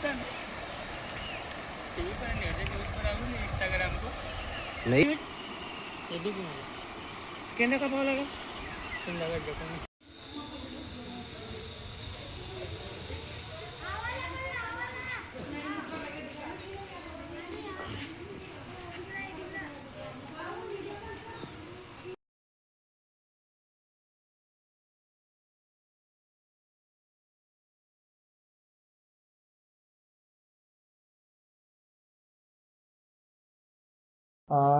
TV पर news news पर आऊँ Instagram को नहीं ये भी कहने का पाव लगा संध्याकाळ देखो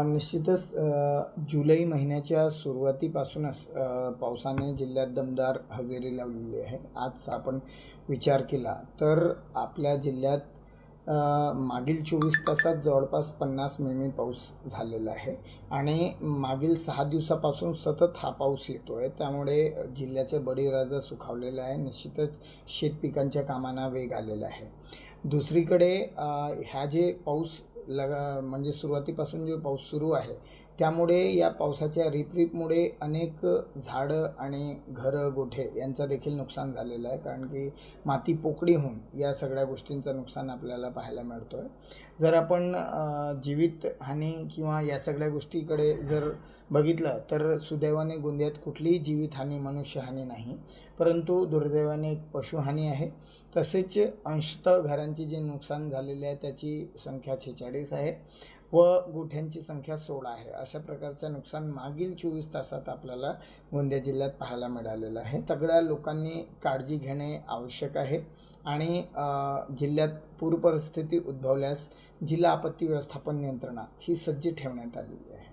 निश्चितच जुलै महिन्याच्या सुरुवातीपासूनच पावसाने जिल्ह्यात दमदार हजेरी लावलेली आहे. आज आपण विचार केला तर आपल्या जिल्ह्यात मागील 24 तासात जवळपास 50 मिमी पाऊस झालेला आहे आणि मागील 6 दिवसापासून सतत हा पाऊस येतो आहे. त्यामुळे जिल्ह्याचे बळीराजा सुखावलेलं आहे. निश्चितच शेतपिकांच्या कामांना वेग आलेला आहे. दुसरीकडे ह्या जे पाऊस म्हणजे सुरुवातीपासून जो पाऊस सुरू आहे त्यामुळे या पावसाच्या रिपरिपमुळे अनेक झाडं आणि घरं गोठे यांचं देखील नुकसान झालेलं आहे. कारण की माती पोकळी होऊन या सगळ्या गोष्टींचं नुकसान आपल्याला पाहायला मिळतो आहे. जर आपण जीवितहानी किंवा या सगळ्या गोष्टीकडे जर बघितलं तर सुदैवाने गोंदियात कुठलीही जीवितहानी मनुष्यहानी नाही, परंतु दुर्दैवाने एक पशुहानी आहे. तसेच अंशतः घरांची जे नुकसान झालेले आहे त्याची संख्या 46 आहे व गोठ्यांची संख्या 16 आहे. अशा प्रकारचं नुकसान मागील 24 तासात आपल्याला गोंदिया जिल्ह्यात पाहायला मिळालेलं आहे. सगळ्या लोकांनी काळजी घेणे आवश्यक आहे आणि जिल्ह्यात पूरपरिस्थिती उद्भवल्यास जिल्हा आपत्ती व्यवस्थापन यंत्रणा ही सज्ज ठेवण्यात आलेली आहे.